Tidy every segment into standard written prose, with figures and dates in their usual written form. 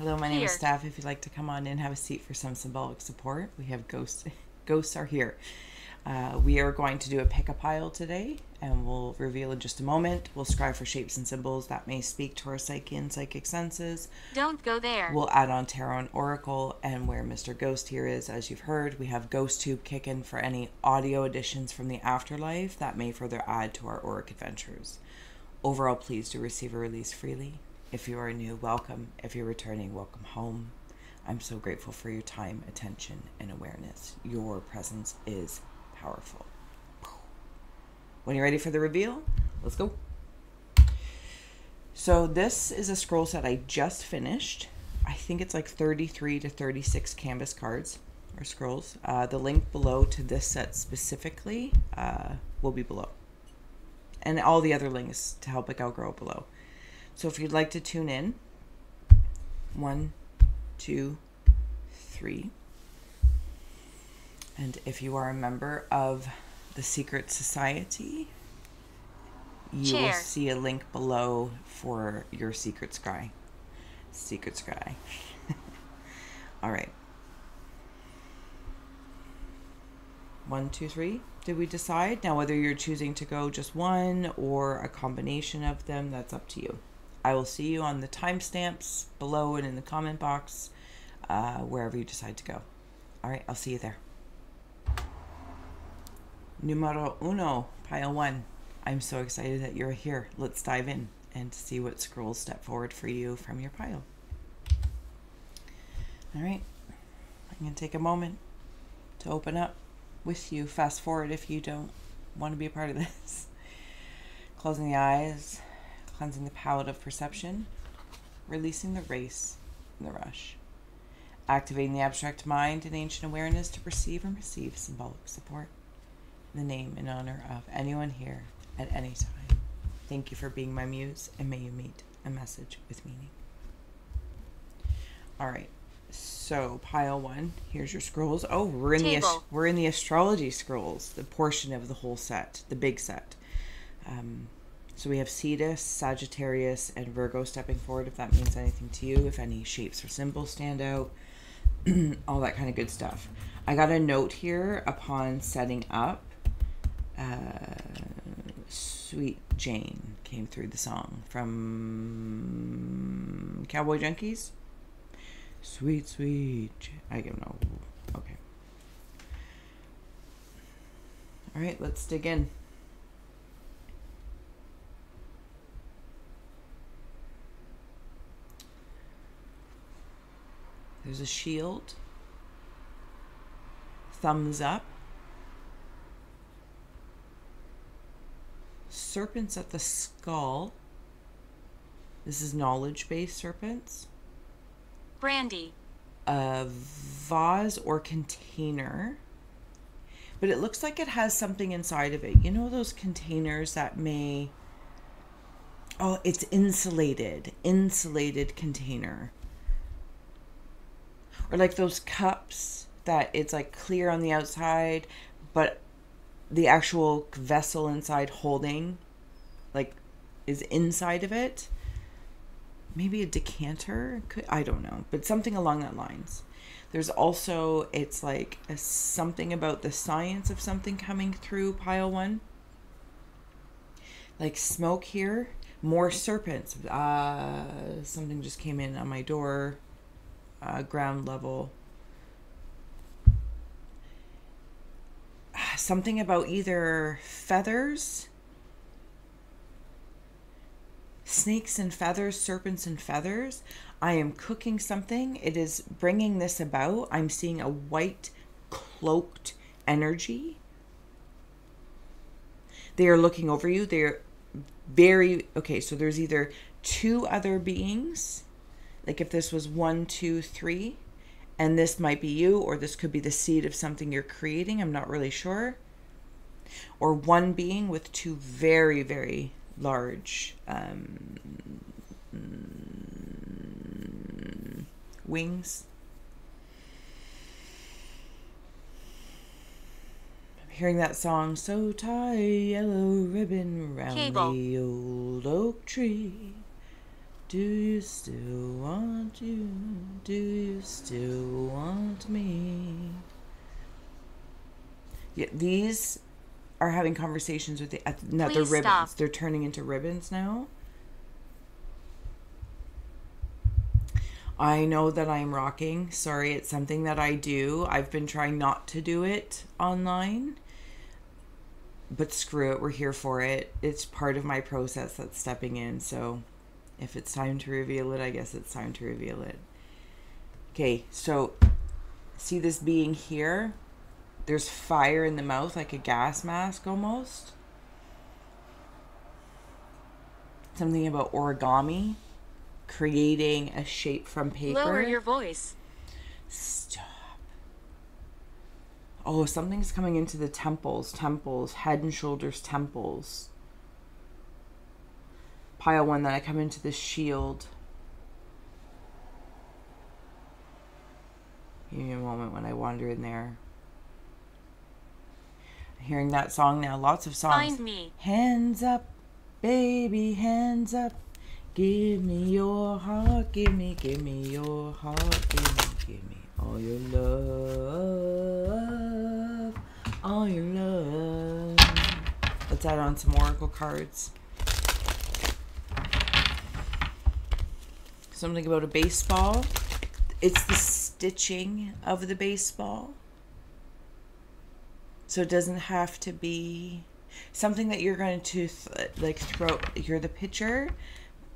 Hello, my name is Steph. If you'd like to come on in, have a seat for some symbolic support. We have ghosts. Ghosts are here. We are going to do a pick a pile today, and we'll reveal in just a moment. We'll scry for shapes and symbols that may speak to our psyche and psychic senses. Don't go there. We'll add on tarot and oracle, and where Mr. Ghost here is, as you've heard, we have GhostTube kicking for any audio additions from the afterlife that may further add to our auric adventures. Overall, please do receive a release freely. If you are new, welcome. If you're returning, welcome home. I'm so grateful for your time, attention, and awareness. Your presence is powerful. When you're ready for the reveal, let's go. So this is a scroll set I just finished. I think it's like 33 to 36 canvas cards or scrolls. The link below to this set specifically will be below. And all the other links to help a gal grow below. So if you'd like to tune in, 1, 2, 3. And if you are a member of the Secret Society, you will see a link below for your secret scry. Secret scry. All right. 1, 2, 3. Did we decide? Now, whether you're choosing to go just one or a combination of them, that's up to you. I will see you on the timestamps below and in the comment box, wherever you decide to go. All right, I'll see you there. Numero uno, pile 1. I'm so excited that you're here. Let's dive in and see what scrolls step forward for you from your pile. All right, I'm going to take a moment to open up with you. Fast forward if you don't want to be a part of this. Closing the eyes, cleansing the palette of perception, releasing the race and the rush, activating the abstract mind and ancient awareness to perceive and receive symbolic support. In the name and honor of anyone here at any time. Thank you for being my muse, and may you meet a message with meaning. All right. So pile 1, here's your scrolls. Oh, we're in the astrology scrolls, the portion of the whole set, the big set. So we have Cetus, Sagittarius, and Virgo stepping forward, if that means anything to you, if any shapes or symbols stand out, all that kind of good stuff. I got a note here upon setting up. Sweet Jane came through the song from Cowboy Junkies. Sweet, sweet Jane. I don't know. Okay. All right, let's dig in. There's a shield. Thumbs up. Serpents at the skull. This is knowledge-based serpents. Brandy. A vase or container. But it looks like it has something inside of it. You know those containers that may... Oh, it's insulated. Insulated container. Or like those cups that it's like clear on the outside, but the actual vessel inside holding like is inside of it. Maybe a decanter, I don't know, but something along that lines. There's also, it's like something about the science of something coming through pile 1. Like smoke here, more serpents. Something just came in on my door, ground level. Something about either feathers, snakes and feathers, serpents and feathers. I am cooking something. It is bringing this about. I'm seeing a white cloaked energy. They are looking over you. They're very, okay, so there's either 2 other beings, like if this was 1, 2, 3, and this might be you, or this could be the seed of something you're creating. I'm not really sure. Or 1 being with 2 very, very large wings. I'm hearing that song, so tie a yellow ribbon round the old oak tree. Do you still want you? Do you still want me? Yeah, these are having conversations with the no, they're Please ribbons. stop. They're turning into ribbons now. I know that I'm rocking. Sorry, it's something that I do. I've been trying not to do it online. But screw it, we're here for it. It's part of my process that's stepping in. So if it's time to reveal it, I guess it's time to reveal it. Okay, so see this being here? There's fire in the mouth, like a gas mask almost. Something about origami, creating a shape from paper. Lower your voice. Stop. Oh, something's coming into the temples, head and shoulders, temples. Pile 1, then I come into the shield. Give me a moment when I wander in there. Hearing that song now, lots of songs. Find me. Hands up, baby, hands up. Give me your heart, give me your heart, give me all your love, all your love. Let's add on some oracle cards. Something about a baseball. It's the stitching of the baseball. So it doesn't have to be something that you're going to throw. You're the pitcher.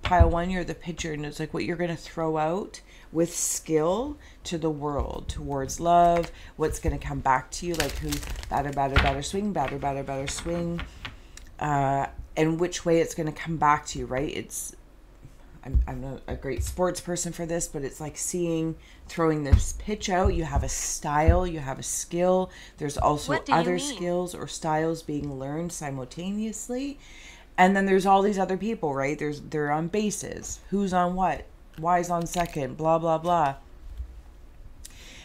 Pile 1, you're the pitcher, and it's like what you're going to throw out with skill to the world, towards love, what's going to come back to you, like who, batter, swing, batter, swing, and which way it's going to come back to you, right? It's, I'm not a great sports person for this, but it's like throwing this pitch out. You have a style, you have a skill. There's also other skills or styles being learned simultaneously. And then there's all these other people, right? They're on bases. Who's on what? Why's on second? Blah, blah, blah.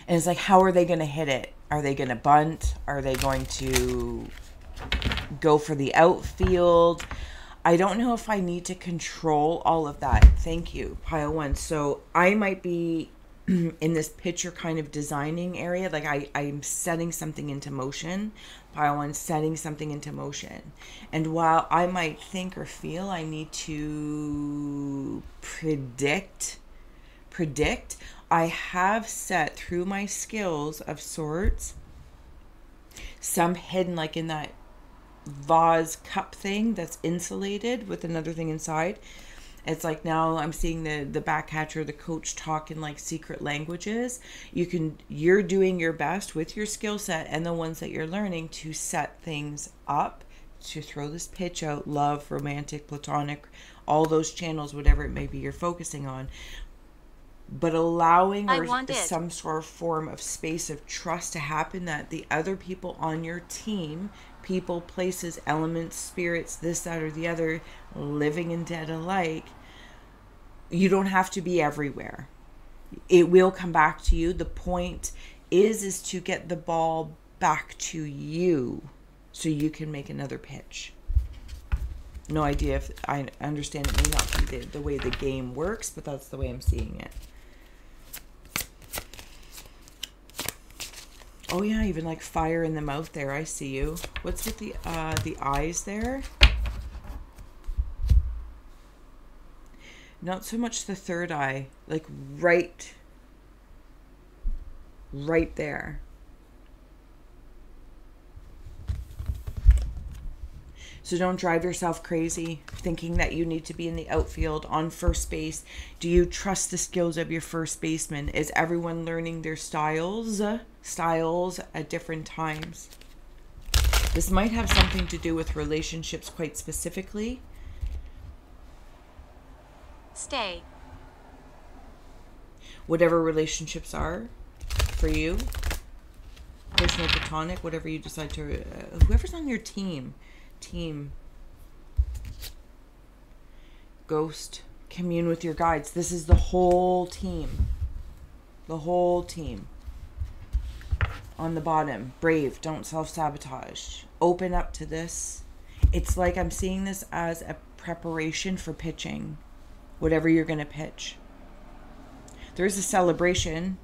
And it's like, how are they going to hit it? Are they going to bunt? Are they going to go for the outfield? I don't know if I need to control all of that. Thank you, Pile 1. So I might be in this picture kind of designing area. Like I'm setting something into motion. Pile 1, setting something into motion. And while I might think or feel I need to predict, I have set through my skills of sorts, some hidden like in that vase cup thing that's insulated with another thing inside. It's like now I'm seeing the back catcher, the coach talk in like secret languages. You're doing your best with your skill set and the ones that you're learning to set things up, to throw this pitch out, love, romantic, platonic, all those channels, whatever it may be you're focusing on. But allowing some sort of form of space of trust to happen, that the other people on your team, people, places, elements, spirits, this, that, or the other, living and dead alike, you don't have to be everywhere. It will come back to you. The point is to get the ball back to you so you can make another pitch. No idea if I understand it may not be the way the game works, but that's the way I'm seeing it. Oh yeah, even like fire in the mouth there. I see you. What's with the eyes there? Not so much the third eye, like right there. So don't drive yourself crazy thinking that you need to be in the outfield on first base. Do you trust the skills of your first baseman? Is everyone learning their styles at different times? This might have something to do with relationships quite specifically. Stay. Whatever relationships are for you, personal, platonic, whatever you decide to, whoever's on your team, ghost, commune with your guides. This is the whole team. On the bottom, brave, don't self-sabotage, open up to this. It's like I'm seeing this as a preparation for pitching. whatever you're going to pitch. There's a celebration.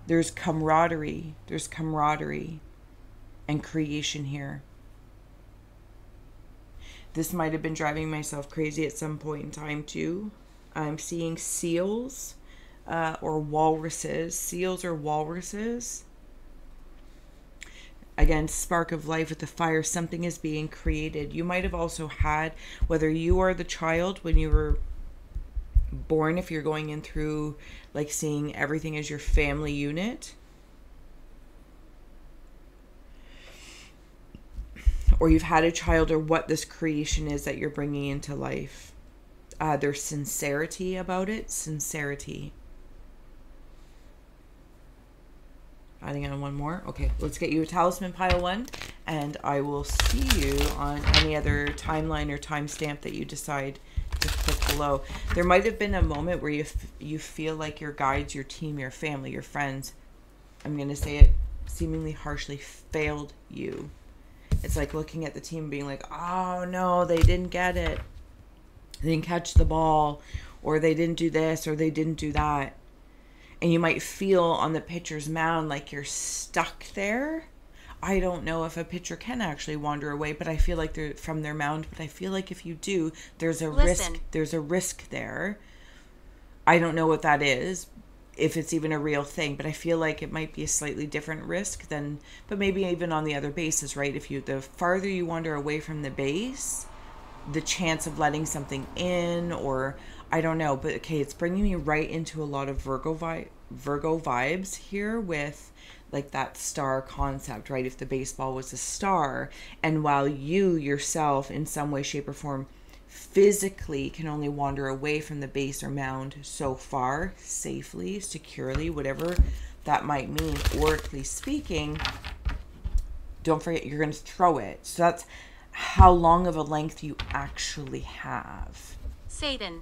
There's camaraderie. There's camaraderie and creation here. This might have been driving myself crazy at some point in time too. I'm seeing seals or walruses. Seals or walruses. Again, spark of life with the fire. Something is being created. You might have also had, whether you are the child when you were born, if you're going in through like seeing everything as your family unit, or you've had a child, or what this creation is that you're bringing into life. There's sincerity about it. Sincerity. Adding on one more. Okay, let's get you a talisman, pile 1, and I will see you on any other timeline or timestamp that you decide to click below. There might have been a moment where you feel like your guides, your team, your family, your friends, I'm going to say it seemingly harshly, failed you. It's like looking at the team and being like, oh no, they didn't get it. They didn't catch the ball, or they didn't do this, or they didn't do that. And you might feel on the pitcher's mound like you're stuck there. I don't know if a pitcher can actually wander away, but I feel like they're from their mound. But I feel like if you do, there's a risk. There's a risk there. I don't know what that is, if it's even a real thing, but I feel like it might be a slightly different risk than, but maybe even on the other bases, right? If you, the farther you wander away from the base, the chance of letting something in, or I don't know, but okay, it's bringing me right into a lot of Virgo vibes here with like that star concept, right? If the baseball was a star, and while you yourself in some way, shape, or form physically can only wander away from the base or mound so far, safely, securely, whatever that might mean, oracally speaking, don't forget you're going to throw it. So that's how long of a length you actually have. Satan.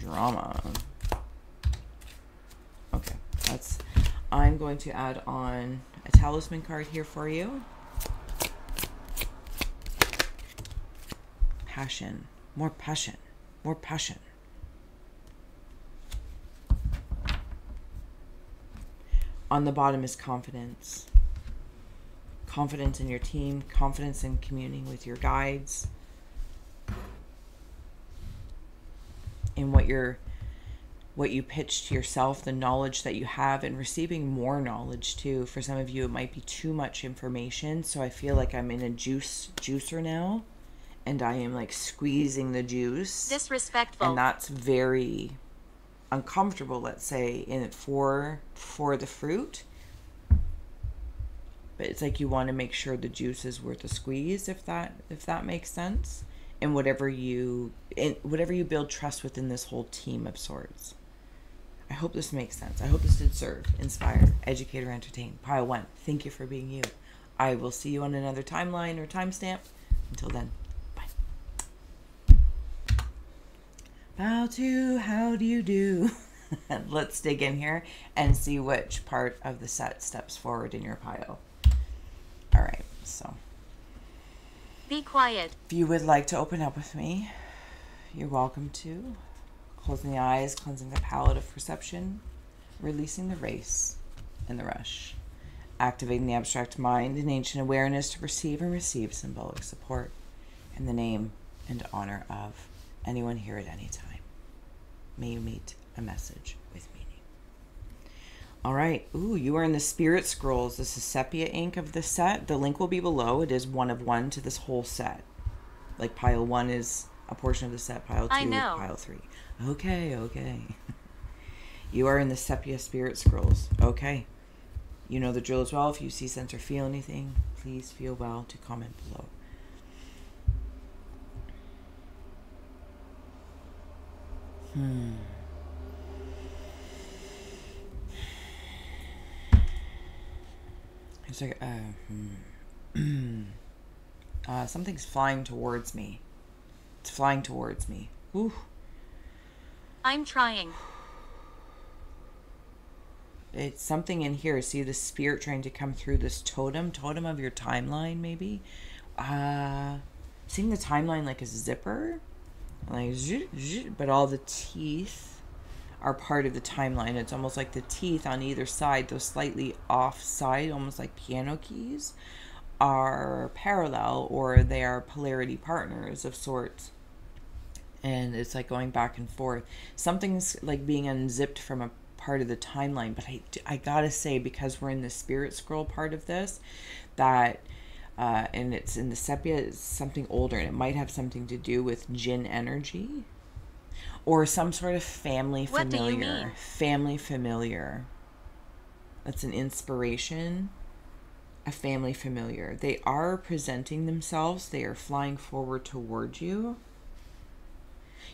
Drama. Okay, I'm going to add on a talisman card here for you. Passion. More passion. More passion. On the bottom is confidence. Confidence in your team. Confidence in communing with your guides. In what you pitch to yourself, the knowledge that you have, and receiving more knowledge too. For some of you, it might be too much information. So I feel like I'm in a juicer now. And I am like squeezing the juice. Disrespectful. And that's very uncomfortable, let's say, in it for the fruit. But it's like you want to make sure the juice is worth a squeeze, if that makes sense. And whatever you build trust within this whole team of sorts. I hope this makes sense. I hope this did serve, inspire, educate, or entertain. Pile 1, thank you for being you. I will see you on another timeline or timestamp. Until then. Bow to, how do you do? Let's dig in here and see which part of the set steps forward in your pile. All right, so. Be quiet. If you would like to open up with me, you're welcome to. Closing the eyes, cleansing the palette of perception, releasing the race and the rush. Activating the abstract mind and ancient awareness to perceive and receive symbolic support in the name and honor of anyone here at any time. May you meet a message with meaning. All right. Ooh, you are in the Spirit Scrolls. This is sepia ink of the set. The link will be below. It is 1 of 1 to this whole set. Like pile 1 is a portion of the set. Pile 2, pile 3. Okay. You are in the sepia Spirit Scrolls. Okay. You know the drill as well. If you see, sense, or feel anything, please feel well to comment below. It's like, something's flying towards me. It's flying towards me. Ooh. I'm trying. It's something in here. See the spirit trying to come through this totem of your timeline, maybe. Seeing the timeline like a zipper. like zoot, zoot, but all the teeth are part of the timeline. It's almost like the teeth on either side, those slightly off side, almost like piano keys, are parallel, or they are polarity partners of sorts. And it's like going back and forth. Something's like being unzipped from a part of the timeline. But I gotta say, because we're in the spirit scroll part of this, that and it's in the sepia, it's something older, and it might have something to do with jinn energy or some sort of family What do you familiar. mean? Family familiar. That's an inspiration. A family familiar. They are presenting themselves. They are flying forward toward you.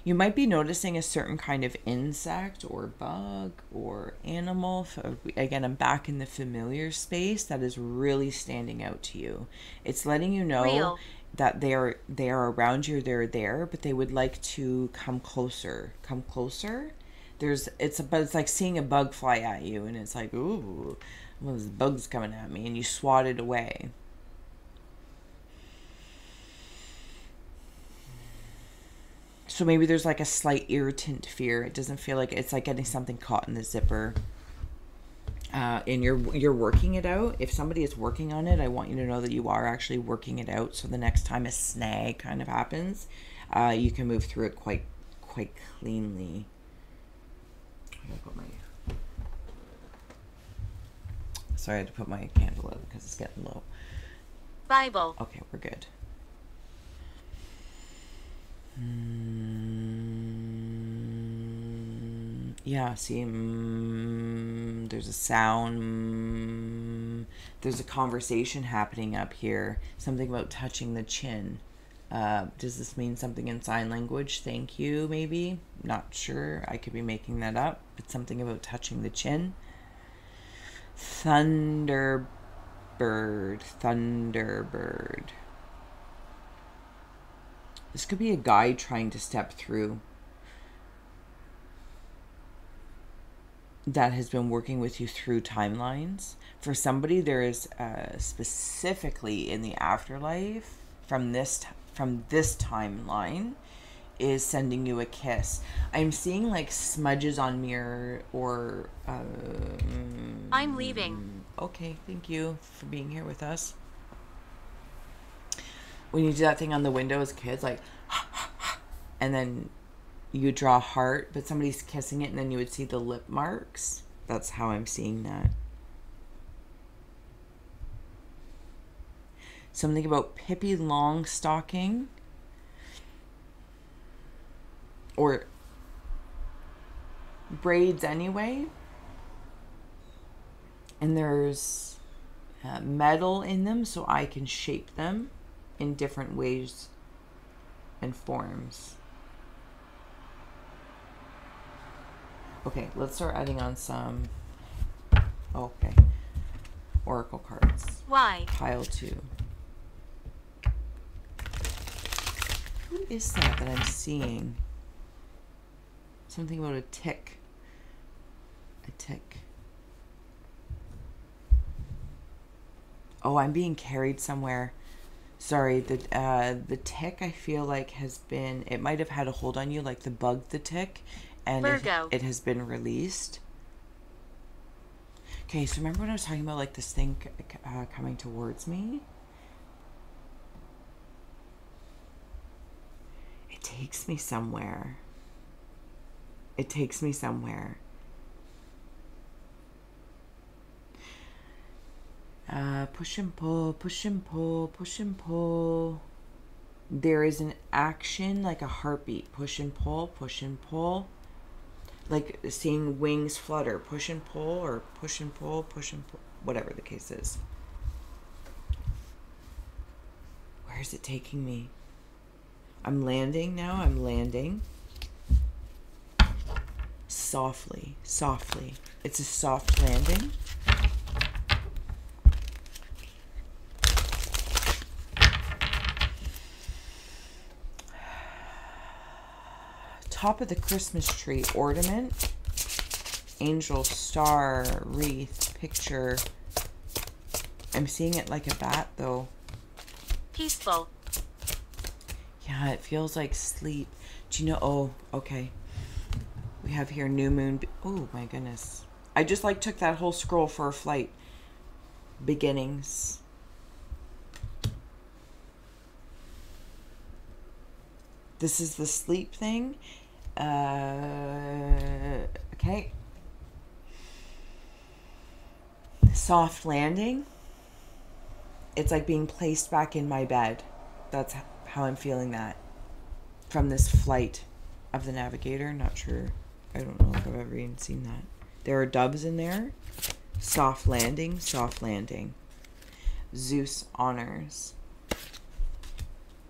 You might be noticing a certain kind of insect or bug or animal. Again, I'm back in the familiar space that is really standing out to you. It's letting you know Real. that they are around you, they're there, but they would like to come closer. Come closer. But it's like seeing a bug fly at you, and it's like, ooh, well, this bug's coming at me, and you swat it away. So maybe there's like a slight irritant fear. It doesn't feel like it's like getting something caught in the zipper. And you're working it out. If somebody is working on it, I want you to know that you are actually working it out. So the next time a snag kind of happens, you can move through it quite cleanly. I'm gonna put sorry, I had to put my candle out because it's getting low. Bible. Okay, we're good. Yeah, see, there's a sound, there's a conversation happening up here. Something about touching the chin. Does this mean something in sign language? Thank you, maybe? Not sure. I could be making that up. But something about touching the chin. Thunderbird. This could be a guide trying to step through that has been working with you through timelines. For somebody, there is specifically in the afterlife from this timeline is sending you a kiss. I'm seeing like smudges on mirror or I'm leaving. Okay, thank you for being here with us. When you do that thing on the window as kids, like, and then you draw a heart, but somebody's kissing it, and then you would see the lip marks. That's how I'm seeing that. Something about Pippi Longstocking, or braids anyway. And there's metal in them, so I can shape them in different ways and forms. Okay, let's start adding on some. Okay. Oracle cards. Why? Pile 2. Who is that I'm seeing? Something about a tick. A tick. Oh, I'm being carried somewhere. Sorry, the tick I feel like has been, it might have had a hold on you, like the bug, the tick, and it has been released. Okay, so remember when I was talking about like this thing coming towards me? It takes me somewhere. It takes me somewhere. Push and pull, push and pull, push and pull. There is an action like a heartbeat. Push and pull, push and pull. Like seeing wings flutter. Push and pull, or push and pull, push and pull. Whatever the case is. Where is it taking me? I'm landing now. I'm landing. Softly, softly. It's a soft landing. Top of the Christmas tree ornament, angel, star, wreath, picture. I'm seeing it like a bat though. Peaceful. Yeah, it feels like sleep. Do you know? Oh, okay. We have here new moon. Oh my goodness. I just like took that whole scroll for a flight. Beginnings. This is the sleep thing. Okay. Soft landing. It's like being placed back in my bed. That's how I'm feeling that. From this flight of the navigator. Not sure. I don't know if I've ever even seen that. There are doves in there. Soft landing, soft landing. Zeus honors.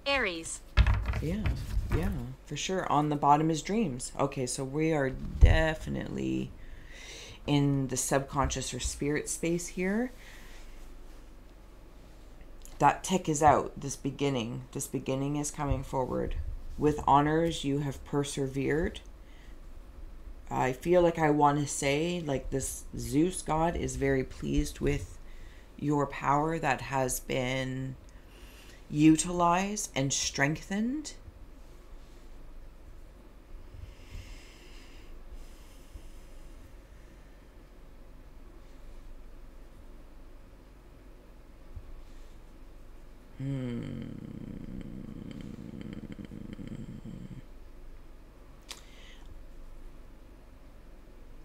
Aries. Yeah, for sure. On the bottom is dreams. Okay, so we are definitely in the subconscious or spirit space here. That tick is out. This beginning is coming forward. With honors, you have persevered. I feel like I want to say, like, this Zeus god is very pleased with your power that has been utilized and strengthened.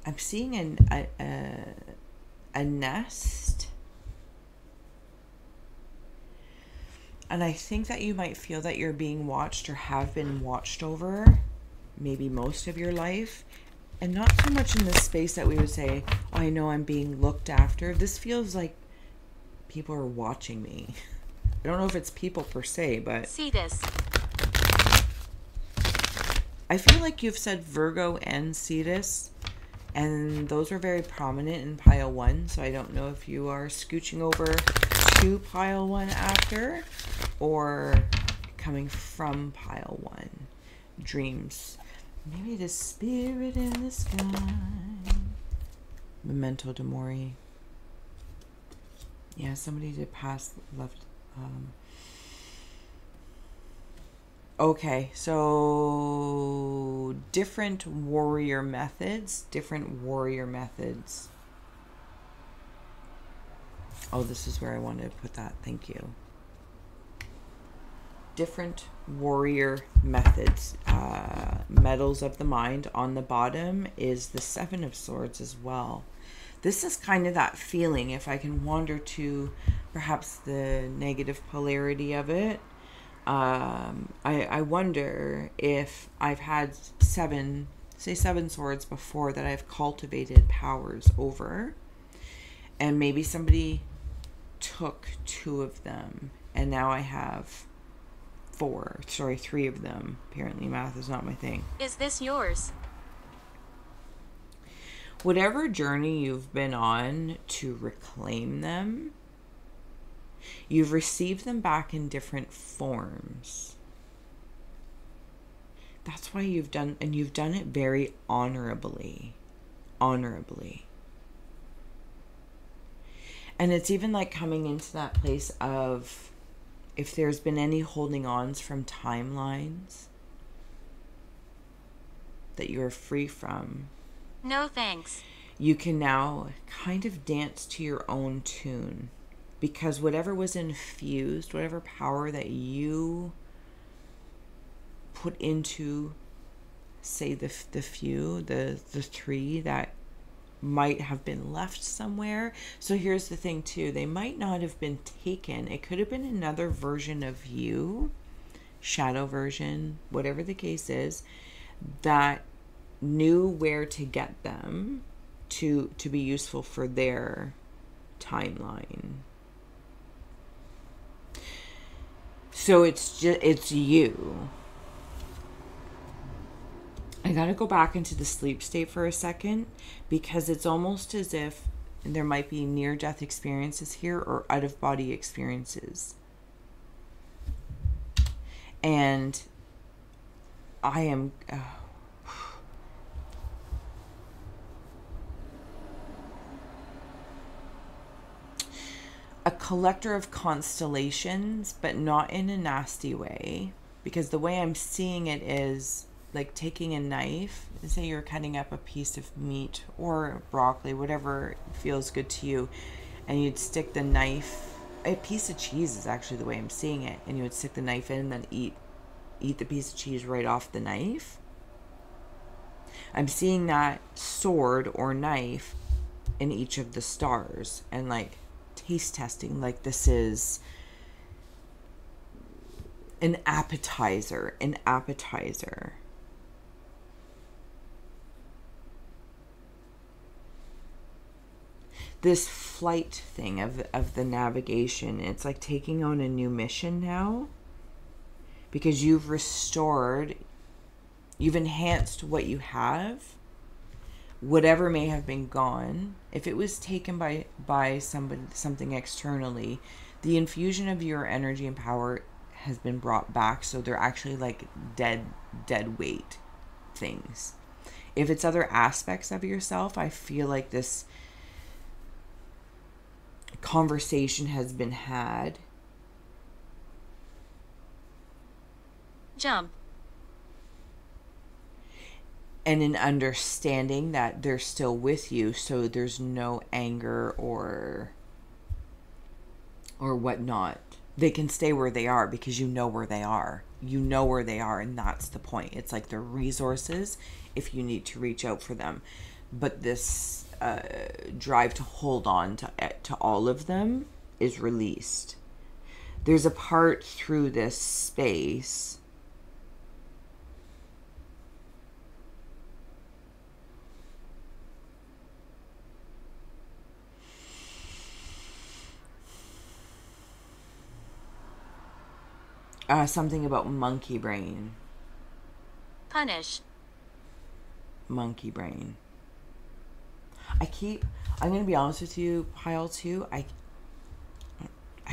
I'm seeing a nest. And I think that you might feel that you're being watched or have been watched over maybe most of your life. And not so much in this space that we would say, oh, I know I'm being looked after. This feels like people are watching me. I don't know if it's people per se, but... See this. I feel like you've said Virgo and Cetus, and those are very prominent in pile 1, so I don't know if you are scooching over to pile 1 after, or coming from pile 1. Dreams. Maybe the spirit in the sky. Memento Mori. Yeah, somebody did pass, left. Okay, so different warrior methods. Oh, this is where I wanted to put that. Thank you. Different warrior methods. Metals of the mind. On the bottom is the Seven of Swords as well. This is kind of that feeling, if I can wander to perhaps the negative polarity of it. I wonder if I've had seven swords before that I've cultivated powers over, and maybe somebody took 2 of them, and now I have 3 of them. Apparently math is not my thing. Is this yours? Whatever journey you've been on to reclaim them, you've received them back in different forms. That's why you've done it very honorably. And it's even like coming into that place of, if there's been any holding ons from timelines that you're free from. No thanks. You can now kind of dance to your own tune. Because whatever was infused, whatever power that you put into, say, the 3 that might have been left somewhere. So here's the thing too. They might not have been taken. It could have been another version of you, shadow version, whatever the case is, that knew where to get them to be useful for their timeline. So it's you. I gotta go back into the sleep state for a second, because it's almost as if there might be near-death experiences here or out-of-body experiences. And I am... a collector of constellations, but not in a nasty way. Because the way I'm seeing it is like taking a knife, say you're cutting up a piece of meat or broccoli, whatever feels good to you, and you'd stick the knife, a piece of cheese is actually the way I'm seeing it, and you would stick the knife in and then eat the piece of cheese right off the knife. I'm seeing that sword or knife in each of the stars, and like taste testing, like this is an appetizer. This flight thing of the navigation, it's like taking on a new mission now, because you've restored, you've enhanced what you have, whatever may have been gone. If it was taken by somebody, something externally, the infusion of your energy and power has been brought back, so they're actually like dead weight things. If it's other aspects of yourself, I feel like this conversation has been had. Jump. And an understanding that they're still with you, so there's no anger or whatnot. They can stay where they are because you know where they are. You know where they are, and that's the point. It's like their resources if you need to reach out for them. But this drive to hold on to all of them is released. There's a part through this space something about monkey brain. Punish. Monkey brain. I'm going to be honest with you, pile 2. I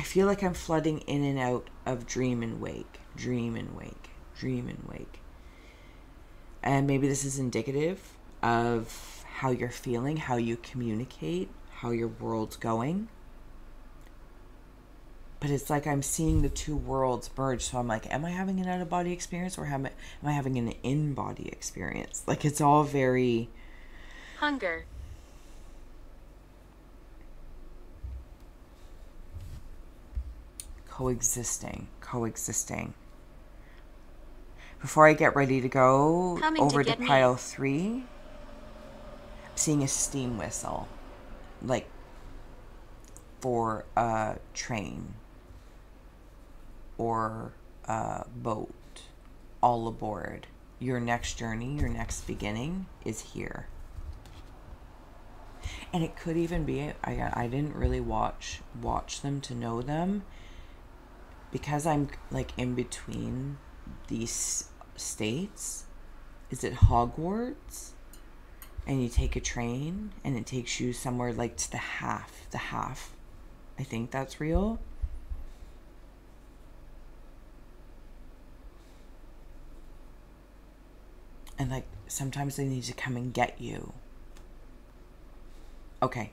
feel like I'm flooding in and out of dream and wake. And maybe this is indicative of how you're feeling, how you communicate, how your world's going. But it's like I'm seeing the two worlds merge. So I'm like, am I having an out-of-body experience, or am I having an in-body experience? Like, it's all very... Hunger. Coexisting. Before I get ready to go over to pile 3, I'm seeing a steam whistle, like for a train or a boat. All aboard. Your next journey, your next beginning is here. And it could even be, I didn't really watch them to know them, because I'm like in between these states. Is it Hogwarts? And you take a train and it takes you somewhere like to the half. I think that's real. And like sometimes they need to come and get you. Okay.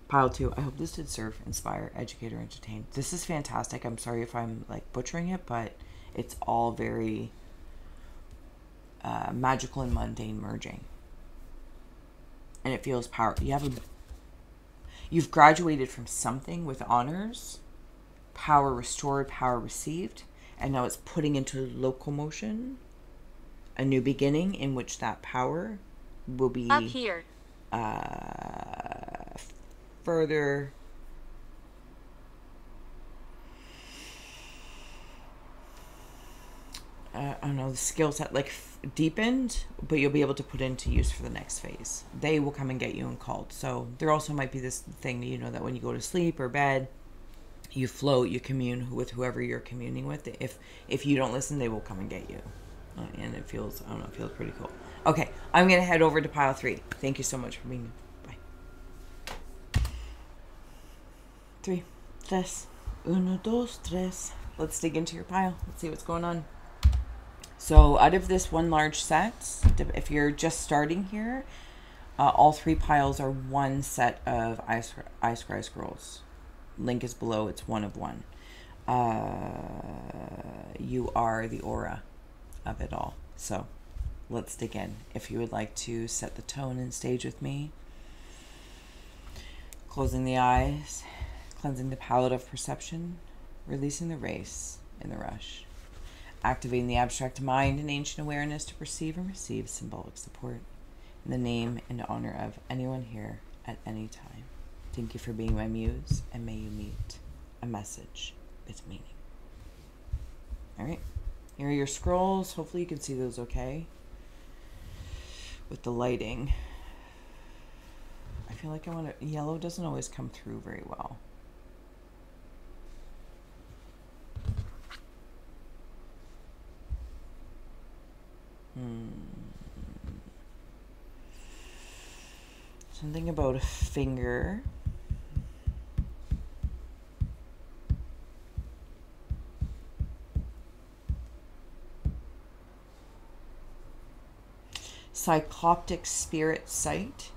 Pile 2. I hope this did serve, inspire, educate, or entertain. This is fantastic. I'm sorry if I'm like butchering it, but it's all very magical and mundane merging. And it feels power. You've graduated from something with honors, power restored, power received, and now it's putting into locomotion a new beginning in which that power will be up here. Further I don't know, the skill set like deepened, but you'll be able to put into use for the next phase. They will come and get you and called. So there also might be this thing, you know, that when you go to sleep or bed, you float, you commune with whoever you're communing with. If you don't listen, they will come and get you. And it feels, I don't know, it feels pretty cool. Okay, I'm going to head over to pile 3. Thank you so much for being here. Bye. 3, 1, 2, 3. Let's dig into your pile. Let's see what's going on. So out of this one large set, if you're just starting here, all 3 piles are one set of I Scry Scrolls. Link is below. It's 1 of 1. You are the aura of it all. So let's dig in. If you would like to set the tone and stage with me, closing the eyes, cleansing the palette of perception, releasing the race in the rush, activating the abstract mind and ancient awareness to perceive and receive symbolic support in the name and honor of anyone here at any time. Thank you for being my muse, and may you meet a message with meaning. All right, here are your scrolls. Hopefully you can see those okay with the lighting. I feel like yellow doesn't always come through very well. Something about a finger. Cycloptic spirit sight.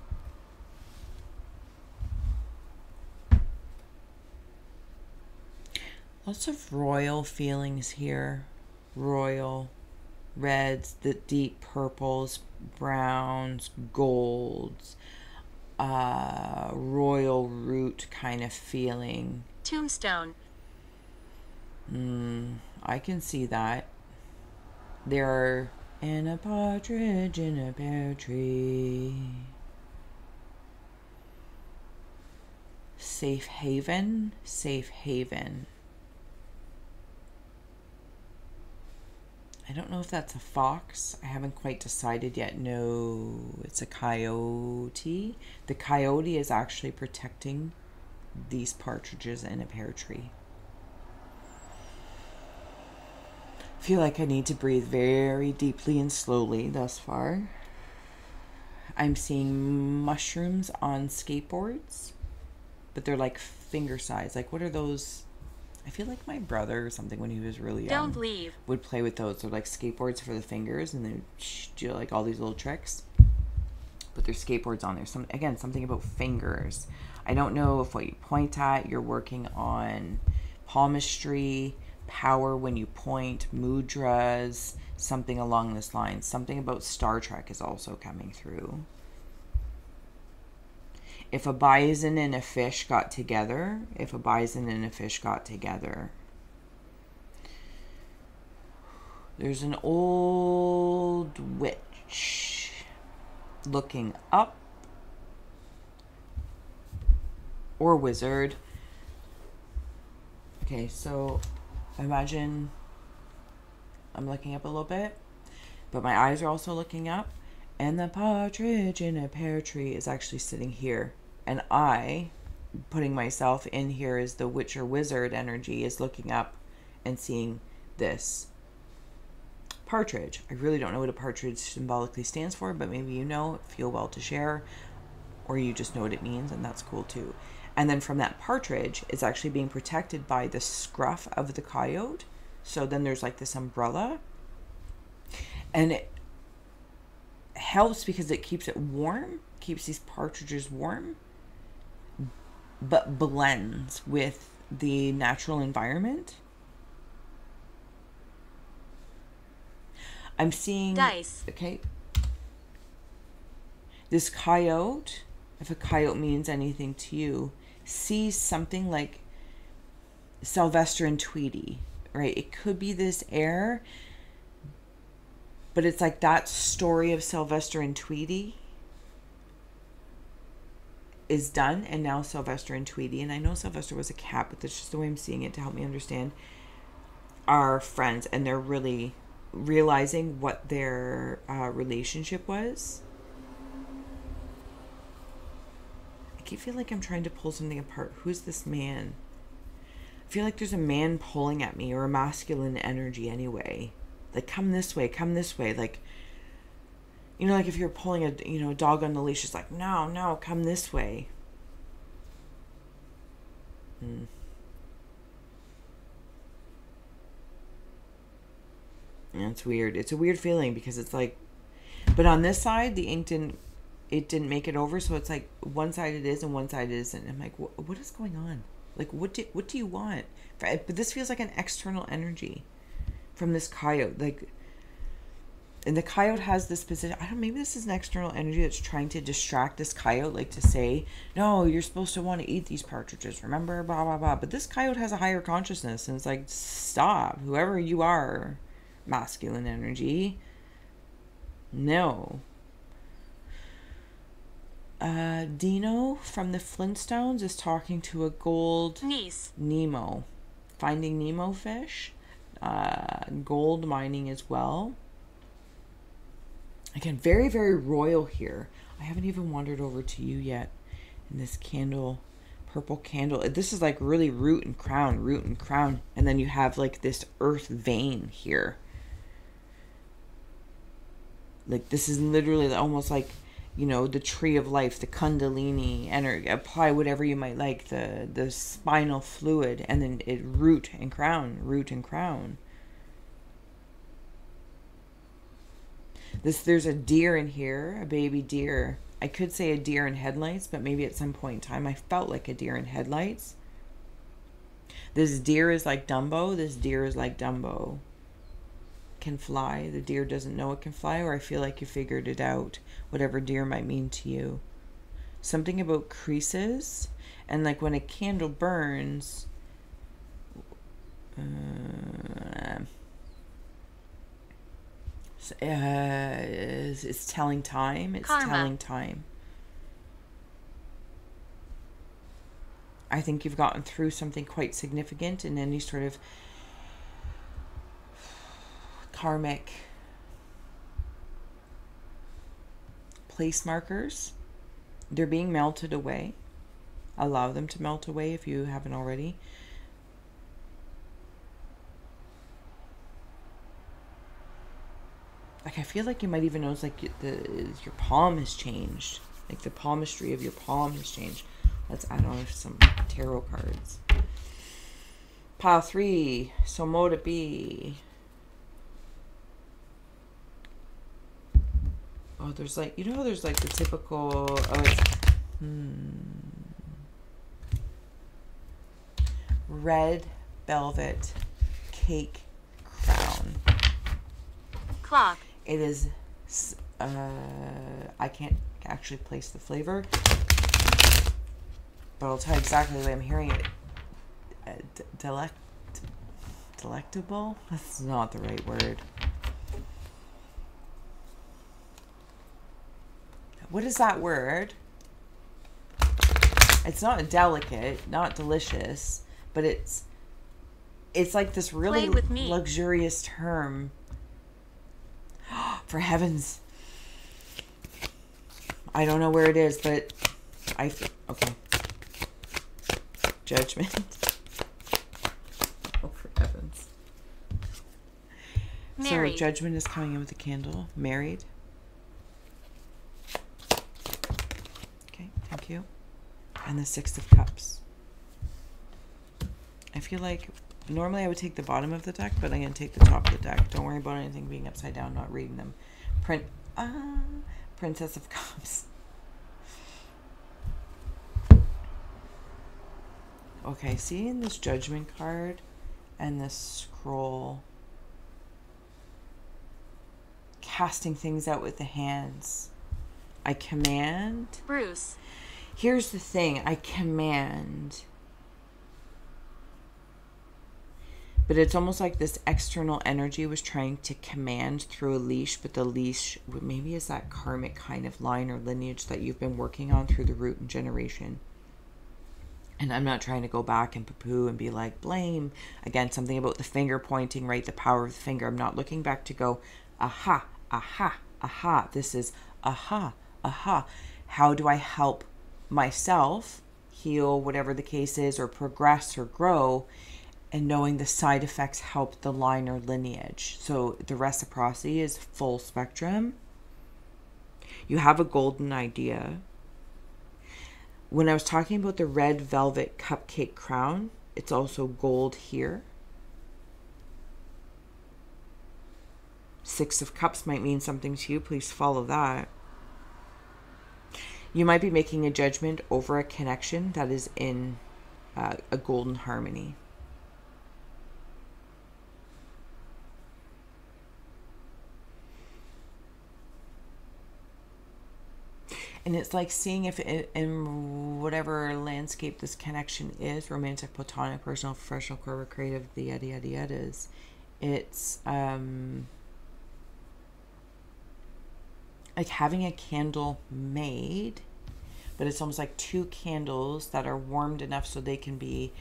Lots of royal feelings here. Royal. Reds, the deep purples, browns, golds. Royal root kind of feeling. Tombstone. I can see that. There are and a partridge in a pear tree. Safe haven, safe haven. I don't know if that's a fox. I haven't quite decided yet. No, it's a coyote. The coyote is actually protecting these partridges in a pear tree. I feel like I need to breathe very deeply and slowly thus far. I'm seeing mushrooms on skateboards, but they're like finger size. Like, what are those? I feel like my brother or something, when he was really young, Don't leave. would play with those. They're like skateboards for the fingers, and they do like all these little tricks. But there's skateboards on there. Something about fingers. I don't know if what you point at, you're working on palmistry, power when you point, mudras, something along this line. Something about Star Trek is also coming through. If a bison and a fish got together, there's an old witch looking up, or wizard. Okay, so imagine I'm looking up a little bit, but my eyes are also looking up, and the partridge in a pear tree is actually sitting here. And I, putting myself in here as the witch or wizard energy, is looking up and seeing this partridge. I really don't know what a partridge symbolically stands for, but maybe you know, feel well to share, or you just know what it means, and that's cool too. And then from that partridge, it's actually being protected by the scruff of the coyote. So then there's like this umbrella, and it helps because it keeps it warm, keeps these partridges warm, but blends with the natural environment. I'm seeing Dice. Okay, this coyote, if a coyote means anything to you, sees something like Sylvester and Tweety, right? It could be this air, but it's like that story of Sylvester and Tweety is done, and now Sylvester and Tweety, and I know Sylvester was a cat, but that's just the way I'm seeing it to help me understand, are friends, and they're really realizing what their relationship was. I keep feeling like I'm trying to pull something apart. Who's this man? I feel like there's a man pulling at me, or a masculine energy anyway. Like, come this way, like, you know, like if you're pulling a dog on the leash, it's like, no, come this way. Yeah, it's weird. It's a weird feeling because it's like, but on this side, the ink didn't make it over, so it's like one side it is and one side it isn't. I'm like, what is going on? Like, what do you want? But this feels like an external energy from this coyote. Like, and the coyote has this position. I don't. Maybe this is an external energy that's trying to distract this coyote, like to say, "No, you're supposed to want to eat these partridges. Remember, blah blah blah." But this coyote has a higher consciousness, and it's like, stop. Whoever you are, masculine energy. No. Dino from the Flintstones is talking to a gold Niece. Nemo, finding Nemo fish, gold mining as well. Again, very, very royal here. I haven't even wandered over to you yet in this candle, purple candle. This is like really root and crown. And then you have like this earth vein here. Like this is literally almost like, you know, the tree of life, the kundalini energy. Apply whatever you might like, the spinal fluid, and then it root and crown. There's a deer in here, a baby deer. I could say a deer in headlights, but maybe at some point in time I felt like a deer in headlights. This deer is like Dumbo. Can fly. The deer doesn't know it can fly, or I feel like you figured it out, whatever deer might mean to you. Something about creases, and like when a candle burns, it's telling time. It's Karma. telling time. I think you've gotten through something quite significant in any sort of karmic place markers. They're being melted away. Allow them to melt away if you haven't already. Like I feel like you might even notice like your palm has changed. Like the palmistry of your palm has changed. Let's add on some tarot cards. Pile 3. So mote it be. Oh, there's like, you know, there's like the typical, red velvet cake crown. Clock. It is, I can't actually place the flavor, but I'll tell you exactly the way I'm hearing it. Delectable? That's not the right word. What is that word? It's not delicate, not delicious, but it's like this really Play with me. luxurious term. For heavens. I don't know where it is, but okay. Judgment. Oh, for heavens. Married. So judgment is coming in with a candle. Married. Okay, thank you. And the 6 of Cups. I feel like normally I would take the bottom of the deck, but I'm going to take the top of the deck. Don't worry about anything being upside down, not reading them. Princess of Cups. Okay, seeing this Judgment card and this scroll. Casting things out with the hands. I command. Bruce. Here's the thing. I command. But it's almost like this external energy was trying to command through a leash, but the leash maybe is that karmic kind of line or lineage that you've been working on through the root and generation. And I'm not trying to go back and poo-poo and be like, blame. Again, something about the finger pointing, right? The power of the finger. I'm not looking back to go, aha, aha, aha. This is aha, aha. How do I help myself heal, whatever the case is, or progress or grow? And knowing the side effects help the line or lineage. So the reciprocity is full spectrum. You have a golden idea. When I was talking about the red velvet cupcake crown, it's also gold here. 6 of Cups might mean something to you. Please follow that. You might be making a judgment over a connection that is in a golden harmony. And it's like seeing if it, in whatever landscape this connection is, romantic, platonic, personal, professional, corporate, creative, the yada yada yadas, it's like having a candle made, but it's almost like two candles that are warmed enough so they can be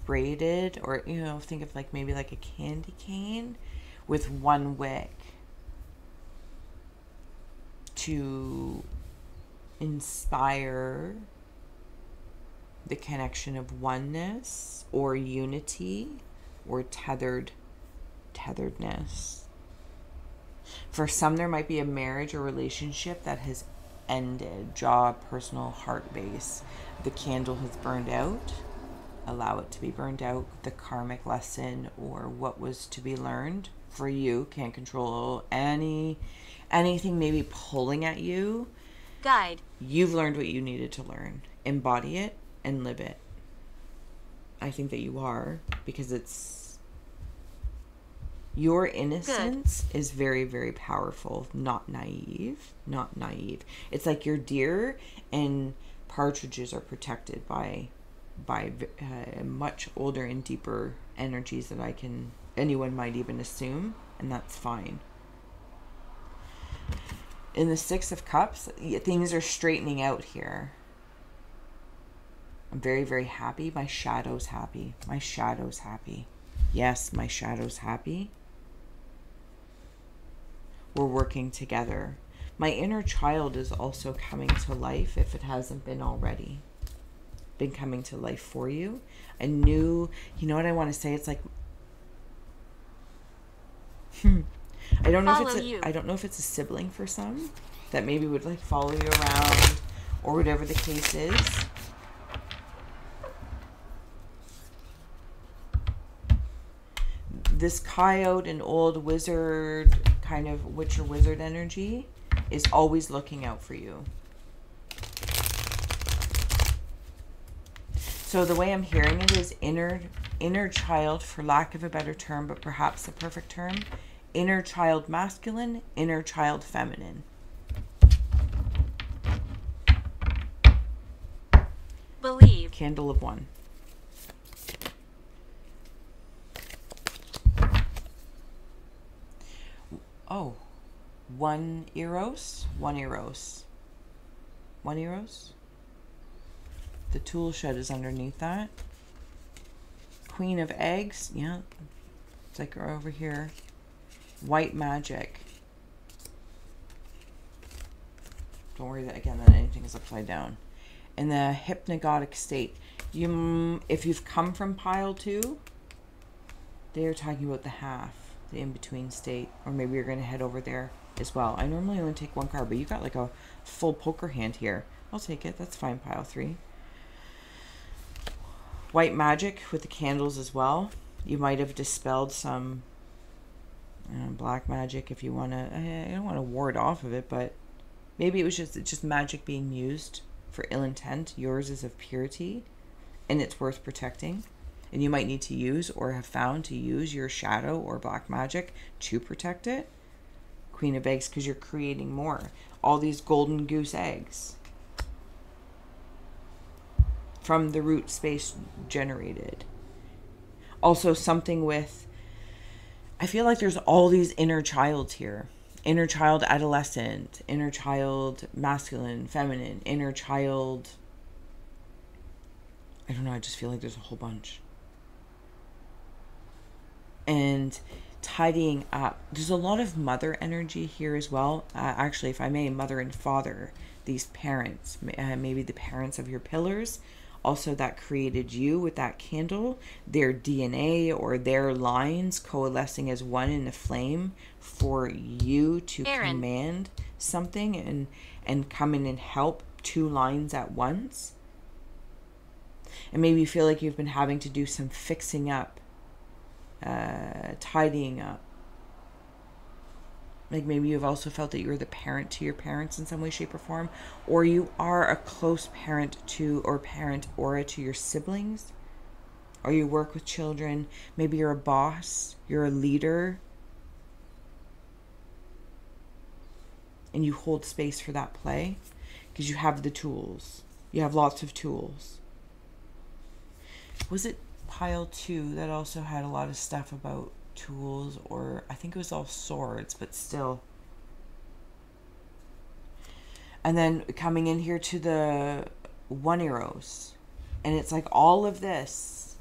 braided, or, you know, think of like maybe like a candy cane with one wick to inspire the connection of oneness or unity or tetheredness. For some, there might be a marriage or relationship that has ended, job, personal, heart base. The candle has burned out. Allow it to be burned out. The karmic lesson or what was to be learned for you. Can't control anything maybe pulling at you. Guide. You've learned what you needed to learn. Embody it and live it. I think that you are, because it's your innocence is very, very powerful. Not naive. It's like your deer and partridges are protected by much older and deeper energies that anyone might even assume, and that's fine. In the Six of Cups, things are straightening out here. I'm very, very happy. My shadow's happy. Yes, my shadow's happy. We're working together. My inner child is also coming to life, if it hasn't been already. Been coming to life for you. A new, you know what I want to say? It's like, I don't know if it's a sibling for some that maybe would like follow you around or whatever the case is. This coyote and old wizard, kind of witch or wizard energy, is always looking out for you. So the way I'm hearing it is inner child, for lack of a better term, but perhaps a perfect term. Inner child masculine, inner child feminine. Believe. Candle of one. Oh, one Eros. The tool shed is underneath that. Queen of eggs. Yeah, it's like over here. White magic. Don't worry that anything is upside down. In the hypnagogic state, if you've come from pile 2, they are talking about the half, the in-between state, or maybe you're going to head over there as well. I normally only take one card, but you got like a full poker hand here. I'll take it. That's fine. Pile 3. White magic with the candles as well. You might have dispelled some black magic if you want to. I don't want to ward off of it, but maybe it was just magic being used for ill intent. Yours is of purity, and it's worth protecting. And you might need to use or have found to use your shadow or black magic to protect it. Queen of eggs, because you're creating more. All these golden goose eggs from the root space generated. Also something with, I feel like there's all these inner childs here. Inner child adolescent, inner child masculine, feminine, inner child, I don't know, I just feel like there's a whole bunch. And tidying up. There's a lot of mother energy here as well. Actually, if I may, mother and father, these parents, maybe the parents of your pillars, also that created you with that candle, their DNA or their lines coalescing as one in a flame for you to command something and come in and help 2 lines at once. And maybe you feel like you've been having to do some fixing up, tidying up. Like maybe you've also felt that you're the parent to your parents in some way, shape, or form, or you are a close parent to or parent aura to your siblings. or you work with children. Maybe you're a boss, you're a leader, and you hold space for that play because you have the tools. You have lots of tools. Was it pile 2 that also had a lot of stuff about tools? Or I think it was all swords, but still. And then coming in here to the 1 arrows. And it's like all of this.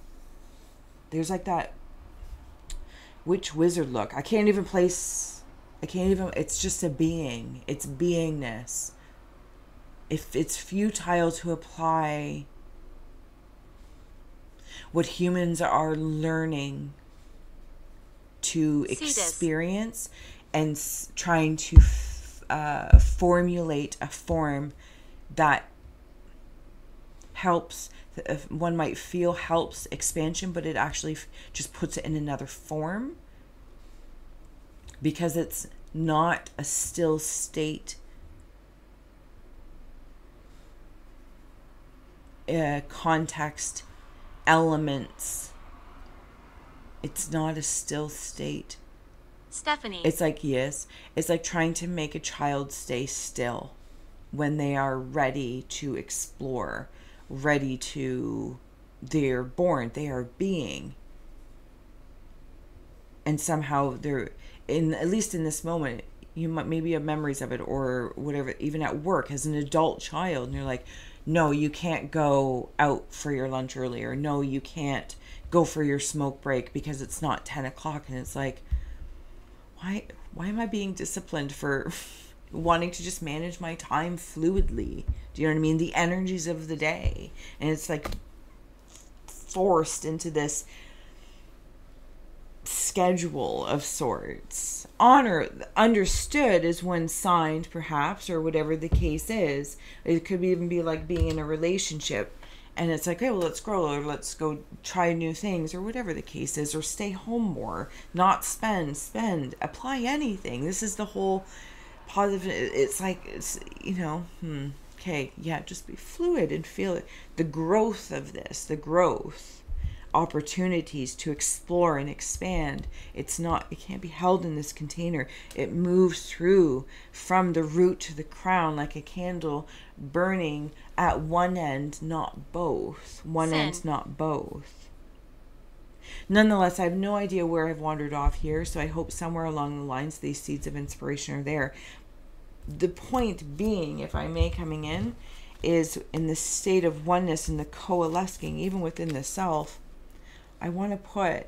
There's like that witch wizard look. I can't even, it's just a being. It's beingness. If it's futile to apply what humans are learning to experience and trying to formulate a form that helps, one might feel helps expansion, but it actually just puts it in another form, because it's not a still state context elements. It's not a still state. Stephanie. It's like, yes, it's like trying to make a child stay still when they are ready to explore, they're born, they are being. And somehow they're, at least in this moment, you might maybe have memories of it or whatever, even at work as an adult child, and you're like, no, you can't go out for your lunch earlier. No, you can't go for your smoke break because it's not 10 o'clock. And it's like, why am I being disciplined for wanting to just manage my time fluidly? Do you know what I mean? The energies of the day. And it's like forced into this schedule of sorts. Honor, understood, is when signed, perhaps, or whatever the case is. It could even be like being in a relationship, and it's like, hey, well, let's grow, or let's go try new things, or whatever the case is, or stay home more, not spend, apply anything. This is the whole positive. It's like, it's, okay, yeah, just be fluid and feel it. The growth of this, opportunities to explore and expand. It can't be held in this container. It moves through from the root to the crown like a candle burning at one end, not both. End, not both. Nonetheless, I have no idea where I've wandered off here, so I hope somewhere along the lines these seeds of inspiration are there. The point being, if I may, coming in, is in the state of oneness and the coalescing, even within the self, I want to put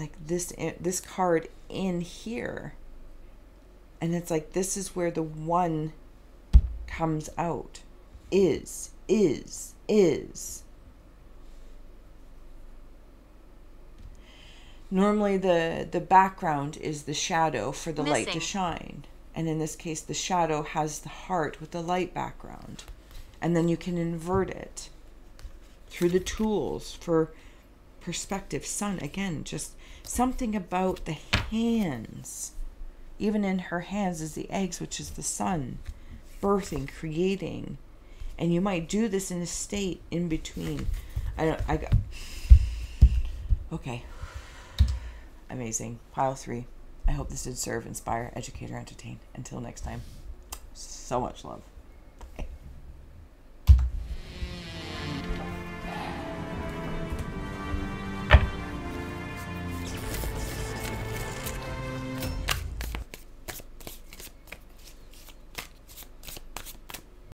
like this card in here. And it's like, this is where the one comes out. Is. Normally the background is the shadow for the light to shine. And in this case, the shadow has the heart with the light background. And then you can invert it through the tools for perspective. Sun, again, just something about the hands. Even in her hands is the eggs, which is the sun, birthing, creating. And you might do this in a state in between. Okay. Amazing. Pile 3. I hope this did serve, inspire, educate, or entertain. Until next time, so much love.